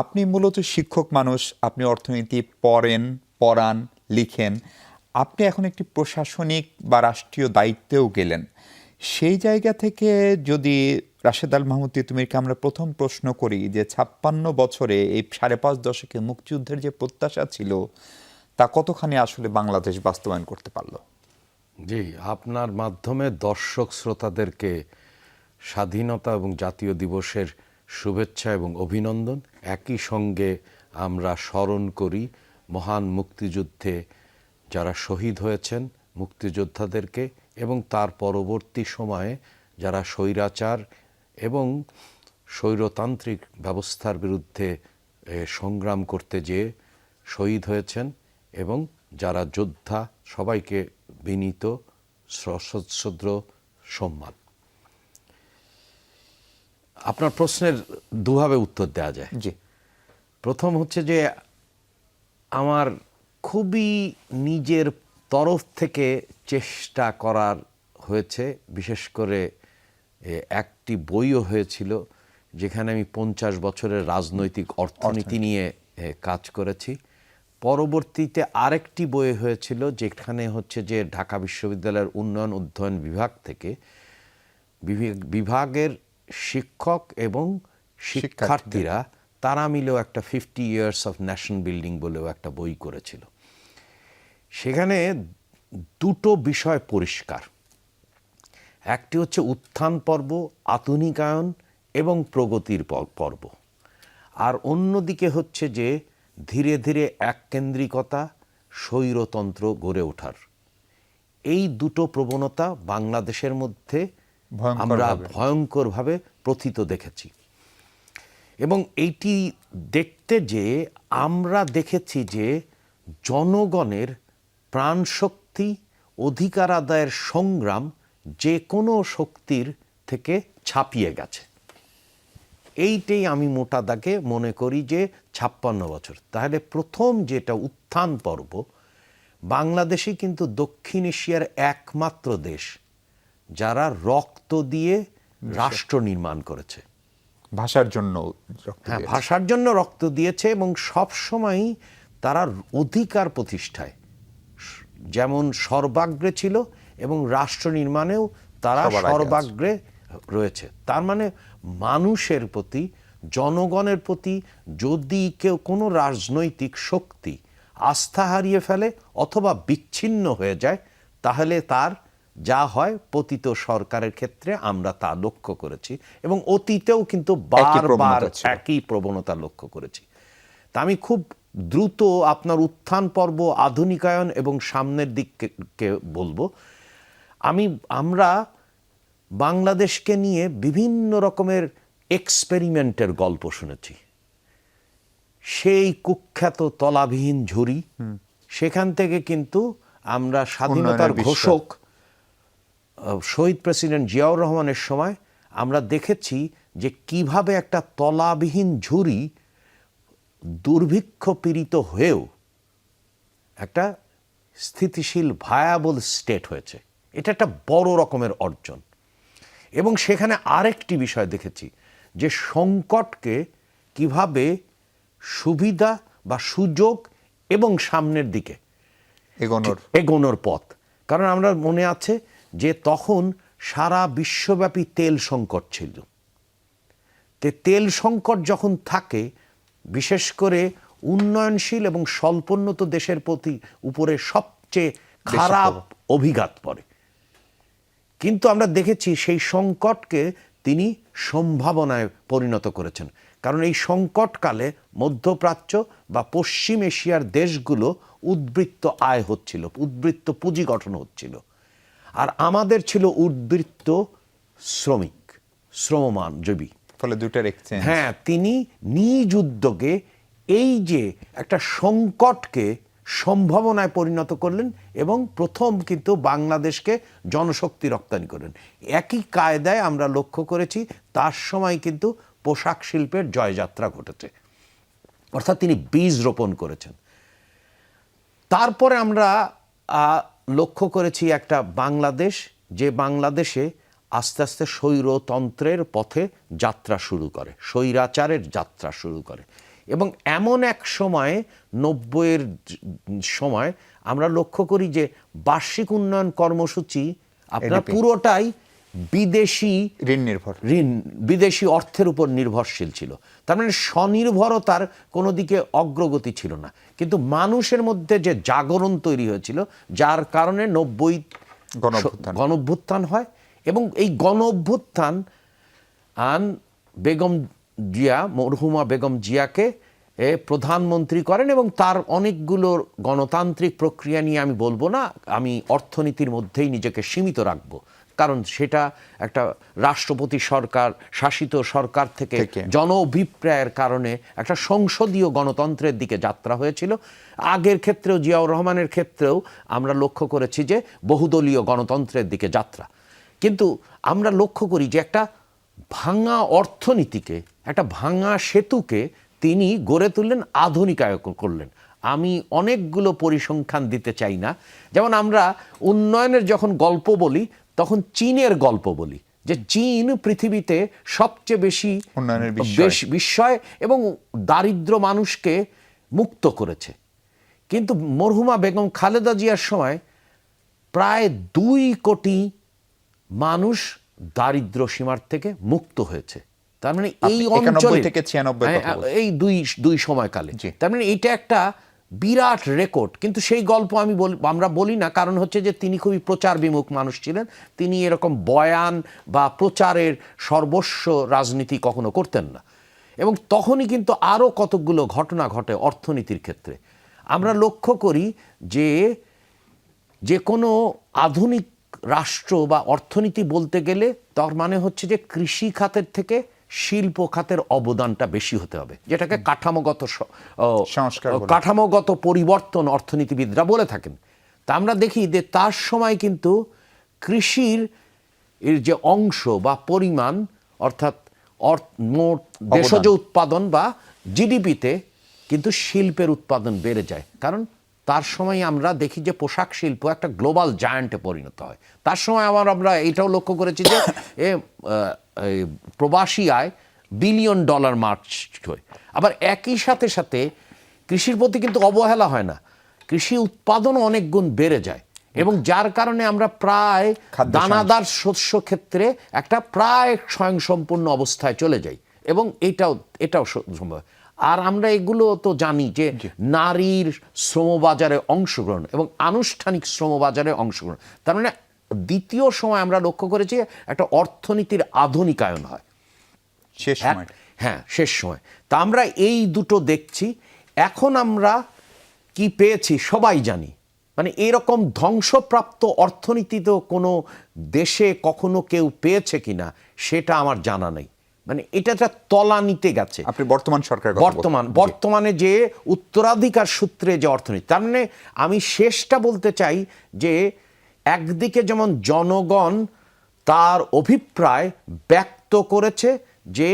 আপনি মূলত শিক্ষক মানুষ, আপনি অর্থনীতি পড়ান, লিখেন। আপনি এখন একটি প্রশাসনিক বা রাষ্ট্রীয় দায়িত্বেও গেলেন। সেই জায়গা থেকে যদি রাশেদ আল মাহমুদ তিতুমীরকে আমরা প্রথম প্রশ্ন করি যে ৫৬ বছরে এই ৫.৫ দশকে মুক্তিযুদ্ধের যে প্রত্যাশা ছিল তা কতখানি আসলে বাংলাদেশ বাস্তবায়ন করতে পারলো? জি, আপনার মাধ্যমে দর্শক শ্রোতাদেরকে স্বাধীনতা এবং জাতীয় দিবসের শুভেচ্ছা এবং অভিনন্দন। একই সঙ্গে আমরা স্মরণ করি মহান মুক্তিযুদ্ধে যারা শহীদ হয়েছেন মুক্তিযোদ্ধাদেরকে, এবং তার পরবর্তী সময়ে যারা স্বৈরাচার এবং স্বৈরতান্ত্রিক ব্যবস্থার বিরুদ্ধে সংগ্রাম করতে যেয়ে শহীদ হয়েছেন, এবং যারা যোদ্ধা সবাইকে বিনীত সশ্রদ্ধ সম্মান। আপনার প্রশ্নের দুভাবে উত্তর দেওয়া যায়। জি, প্রথম হচ্ছে যে আমার খুবই নিজের তরফ থেকে চেষ্টা করার হয়েছে, বিশেষ করে একটি বইও হয়েছিল যেখানে আমি ৫০ বছরের রাজনৈতিক অর্থনীতি নিয়ে কাজ করেছি। পরবর্তীতে আরেকটি বই হয়েছিল যেখানে হচ্ছে যে ঢাকা বিশ্ববিদ্যালয়ের উন্নয়ন অধ্যয়ন বিভাগ থেকে বিভাগের শিক্ষক এবং শিক্ষার্থীরা তারা মিলেও একটা 50 ইয়ার্স অফ ন্যাশন বিল্ডিং বলেও একটা বই করেছিল। সেখানে দুটো বিষয় পরিষ্কার, একটি হচ্ছে উত্থান পর্ব, আধুনিকায়ন এবং প্রগতির পর্ব, আর অন্যদিকে হচ্ছে যে ধীরে ধীরে এককেন্দ্রিকতা, স্বৈরতন্ত্র গড়ে ওঠার। এই দুটো প্রবণতা বাংলাদেশের মধ্যে আমরা ভয়ঙ্করভাবে প্রথিত দেখেছি, এবং এইটি দেখতে যে আমরা দেখেছি যে জনগণের প্রাণশক্তি, অধিকার আদায়ের সংগ্রাম যে কোনো শক্তির থেকে ছাপিয়ে গেছে। এইটাই আমি মোটা দাগে মনে করি যে ৫৬ বছর। তাহলে প্রথম যেটা উত্থান পর্ব, বাংলাদেশই কিন্তু দক্ষিণ এশিয়ার একমাত্র দেশ যারা রক্ত দিয়ে রাষ্ট্র নির্মাণ করেছে। ভাষার জন্য, হ্যাঁ, ভাষার জন্য রক্ত দিয়েছে, এবং সবসময়ই তারা অধিকার প্রতিষ্ঠায় যেমন সর্বাগ্রে ছিল, এবং রাষ্ট্র নির্মাণেও তারা সর্বাগ্রে রয়েছে। তার মানে মানুষের প্রতি, জনগণের প্রতি যদি কেউ কোনো রাজনৈতিক শক্তি আস্থা হারিয়ে ফেলে অথবা বিচ্ছিন্ন হয়ে যায়, তাহলে তার যা হয় পতিত সরকারের ক্ষেত্রে আমরা তা লক্ষ্য করেছি, এবং অতীতেও কিন্তু বারবার একই প্রবণতা লক্ষ্য করেছি। তা আমি খুব দ্রুত আপনার উত্থান পর্ব, আধুনিকায়ন এবং সামনের দিককে বলবো। আমরা বাংলাদেশকে নিয়ে বিভিন্ন রকমের এক্সপেরিমেন্টের গল্প শুনেছি। সেই কুখ্যাত তলাবিহীন ঝুড়ি, সেখান থেকে কিন্তু আমরা স্বাধীনতার ঘোষক শহীদ প্রেসিডেন্ট জিয়াউর রহমানের সময় আমরা দেখেছি যে কিভাবে একটা তলাবিহীন ঝুড়ি দুর্ভিক্ষ পীড়িত হয়েও একটা স্থিতিশীল ভায়াবল স্টেট হয়েছে। এটা একটা বড় রকমের অর্জন। এবং সেখানে আরেকটি বিষয় দেখেছি যে সংকটকে কিভাবে সুবিধা বা সুযোগ এবং সামনের দিকে এগোনোর পথ। কারণ আমরা মনে আছে যে তখন সারা বিশ্বব্যাপী তেল সংকট ছিল। তেল সংকট যখন থাকে, বিশেষ করে উন্নয়নশীল এবং স্বল্পোন্নত দেশের উপরে সবচেয়ে খারাপ অভিঘাত পড়ে। কিন্তু আমরা দেখেছি সেই সংকটকে তিনি সম্ভাবনায় পরিণত করেছেন। কারণ এই সংকটকালে মধ্যপ্রাচ্য বা পশ্চিম এশিয়ার দেশগুলো উদ্বৃত্ত আয় হচ্ছিল, উদ্বৃত্ত পুঁজি গঠন হচ্ছিল, আর আমাদের ছিল উদ্বৃত্ত শ্রমজীবী। ফলে দুটার এক্সচেঞ্জ। হ্যাঁ, তিনি নিজ উদ্যোগে এই যে একটা সংকটকে সম্ভাবনায় পরিণত করলেন, এবং প্রথম কিন্তু বাংলাদেশকে জনশক্তি রপ্তানি করলেন। একই কায়দায় আমরা লক্ষ্য করেছি তার সময় কিন্তু পোশাক শিল্পের জয়যাত্রা ঘটেছে, অর্থাৎ তিনি বীজ রোপণ করেছেন। তারপরে আমরা লক্ষ্য করেছি একটা বাংলাদেশ, যে বাংলাদেশে আস্তে আস্তে স্বৈরতন্ত্রের পথে যাত্রা শুরু করে, স্বৈরাচারের যাত্রা শুরু করে। এবং এমন এক সময়ে 90-এর সময় আমরা লক্ষ্য করি যে বার্ষিক উন্নয়ন কর্মসূচি আপনার ADP পুরোটাই বিদেশি ঋণ বিদেশি অর্থের উপর নির্ভরশীল ছিল। তার মানে স্বনির্ভরতার কোনো দিকে অগ্রগতি ছিল না। কিন্তু মানুষের মধ্যে যে জাগরণ তৈরি হয়েছিল, যার কারণে 90 গণঅভ্যুত্থান হয়, এবং এই গণঅভ্যুত্থান বেগম জিয়া, মরহুমা বেগম জিয়াকে প্রধানমন্ত্রী করেন, এবং তার অনেকগুলো গণতান্ত্রিক প্রক্রিয়া নিয়ে আমি বলবো না, আমি অর্থনীতির মধ্যেই নিজেকে সীমিত রাখবো, কারণ সেটা একটা রাষ্ট্রপতি সরকার শাসিত সরকার থেকে জন অভিপ্রায়ের কারণে একটা সংসদীয় গণতন্ত্রের দিকে যাত্রা হয়েছিল। আগের ক্ষেত্রেও, জিয়াউর রহমানের ক্ষেত্রেও আমরা লক্ষ্য করেছি যে বহুদলীয় গণতন্ত্রের দিকে যাত্রা। কিন্তু আমরা লক্ষ্য করি যে একটা ভাঙা অর্থনীতিকে, একটা ভাঙা সেতুকে তিনি গড়ে তুললেন, আধুনিকায়ন করলেন। আমি অনেকগুলো পরিসংখ্যান দিতে চাই না। যেমন আমরা উন্নয়নের যখন গল্প বলি, তখন চীনের গল্প বলি, যে চীন পৃথিবীতে সবচেয়ে বেশি বিস্ময় এবং দারিদ্র মানুষকে মুক্ত করেছে। কিন্তু মরহুমা বেগম খালেদা জিয়ার সময় প্রায় 2 কোটি মানুষ দারিদ্র সীমার থেকে মুক্ত হয়েছে। তার মানে এই অঞ্চলে থেকে 96 এই দুই সময়কালে, তার মানে এইটা একটা বিরাট রেকর্ড। কিন্তু সেই গল্প আমরা বলি না, কারণ হচ্ছে যে তিনি খুবই প্রচার বিমুখ মানুষ ছিলেন। তিনি এরকম বয়ান বা প্রচারের সর্বস্ব রাজনীতি কখনো করতেন না। এবং তখনই কিন্তু আরও কতকগুলো ঘটনা ঘটে অর্থনীতির ক্ষেত্রে। আমরা লক্ষ্য করি যে কোনো আধুনিক রাষ্ট্র বা অর্থনীতি বলতে গেলে তার মানে হচ্ছে যে কৃষি খাতের থেকে শিল্প খাতের অবদানটা বেশি হতে হবে, যেটাকে কাঠামোগত পরিবর্তন অর্থনীতিবিদরা বলে থাকেন। তা আমরা দেখি যে তার সময় কিন্তু কৃষির এর যে অংশ বা পরিমাণ, অর্থাৎ মোট দেশজ উৎপাদন বা জিডিপিতে কিন্তু শিল্পের উৎপাদন বেড়ে যায়। কারণ তার সময় আমরা দেখি যে পোশাক শিল্প একটা গ্লোবাল জায়ান্টে পরিণত হয়। তার সময় আমরা এটাও লক্ষ্য করেছি যে প্রবাসী আয় $1 বিলিয়ন মার্চ হয়। আবার একই সাথে সাথে কৃষির প্রতি কিন্তু অবহেলা হয় না, কৃষি উৎপাদনও অনেক গুণ বেড়ে যায়, এবং যার কারণে আমরা প্রায় দানাদার শস্য ক্ষেত্রে একটা প্রায় স্বয়ংসম্পূর্ণ অবস্থায় চলে যাই, এবং এটাও সম্ভব। আর আমরা এগুলো তো জানি যে নারীর শ্রমবাজারে অংশগ্রহণ এবং আনুষ্ঠানিক শ্রমবাজারে অংশগ্রহণ, তার মানে দ্বিতীয় সময় আমরা লক্ষ্য করেছি একটা অর্থনীতির আধুনিকায়ন হয় শেষ সময়। তা আমরা এই দুটো দেখছি। এখন আমরা কি পেয়েছি সবাই জানি, মানে এরকম ধ্বংসপ্রাপ্ত অর্থনীতি তো কোনো দেশে কখনো কেউ পেয়েছে কিনা সেটা আমার জানা নেই। মানে এটা তলানিতে গেছে। আপনি বর্তমান সরকার বর্তমানে যে উত্তরাধিকার সূত্রে যে অর্থনীতি, তার মানে আমি শেষটা বলতে চাই যে একদিকে যেমন জনগণ তার অভিপ্রায় ব্যক্ত করেছে যে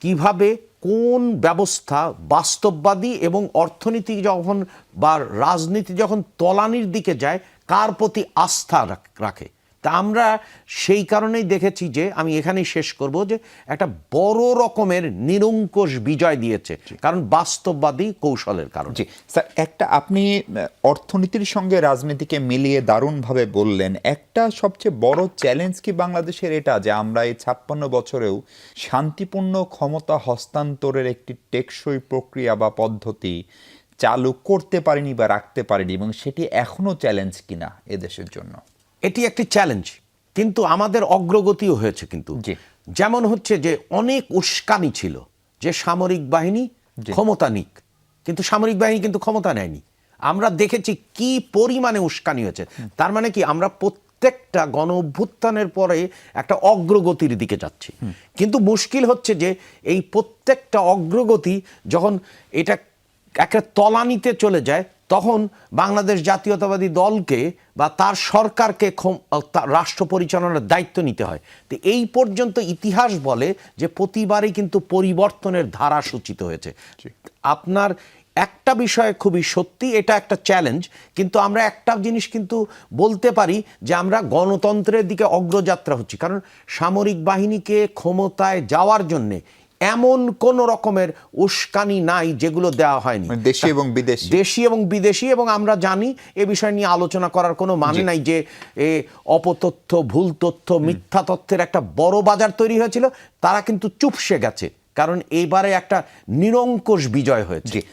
কিভাবে কোন ব্যবস্থা বাস্তববাদী, এবং অর্থনীতি যখন বা রাজনীতি যখন তলানির দিকে যায় কার প্রতি আস্থা রাখে। তা আমরা সেই কারণেই দেখেছি যে, আমি এখানেই শেষ করব, যে একটা বড় রকমের নিরঙ্কুশ বিজয় দিয়েছে, কারণ বাস্তববাদী কৌশলের কারণে। স্যার, একটা আপনি অর্থনীতির সঙ্গে রাজনীতিকে মিলিয়ে দারুণভাবে বললেন। একটা সবচেয়ে বড় চ্যালেঞ্জ কি বাংলাদেশের এটা, যে আমরা এই 56 বছরেও শান্তিপূর্ণ ক্ষমতা হস্তান্তরের একটি টেকসই প্রক্রিয়া বা পদ্ধতি চালু করতে পারিনি বা রাখতে পারিনি, এবং সেটি এখনো চ্যালেঞ্জ কিনা এদেশের জন্য? এটি একটি চ্যালেঞ্জ, কিন্তু আমাদের অগ্রগতিও হয়েছে। কিন্তু যেমন হচ্ছে যে অনেক উস্কানি ছিল যে সামরিক বাহিনী ক্ষমতা নিক, কিন্তু সামরিক বাহিনী কিন্তু ক্ষমতা নেয়নি। আমরা দেখেছি কি পরিমাণে উস্কানি হয়েছে। তার মানে কি, আমরা প্রত্যেকটা গণ অভ্যুত্থানের পরে একটা অগ্রগতির দিকে যাচ্ছি, কিন্তু মুশকিল হচ্ছে যে এই প্রত্যেকটা অগ্রগতি যখন এটা একটা তলানিতে চলে যায়, তখন বাংলাদেশ জাতীয়তাবাদী দলকে বা তার সরকারকে রাষ্ট্র পরিচালনার দায়িত্ব নিতে হয়। তো এই পর্যন্ত ইতিহাস বলে যে প্রতিবারই কিন্তু পরিবর্তনের ধারা সূচিত হয়েছে। আপনার একটা বিষয় খুবই সত্যি, এটা একটা চ্যালেঞ্জ, কিন্তু আমরা একটা জিনিস কিন্তু বলতে পারি যে আমরা গণতন্ত্রের দিকে অগ্রযাত্রা হচ্ছি। কারণ সামরিক বাহিনীকে ক্ষমতায় যাওয়ার জন্যে এমন কোন রকমের উস্কানি নাই যেগুলো দেওয়া হয়নি, মানে দেশি এবং বিদেশি। দেশি এবং বিদেশি, এবং আমরা জানি এ বিষয় নিয়ে আলোচনা করার কোনো মানে নাই যে অপতথ্য, ভুল তথ্য, মিথ্যা তথ্যের একটা বড় বাজার তৈরি হয়েছিল, তারা কিন্তু চুপসে গেছে, কারণ এইবারে একটা নিরঙ্কুশ বিজয় হয়েছে।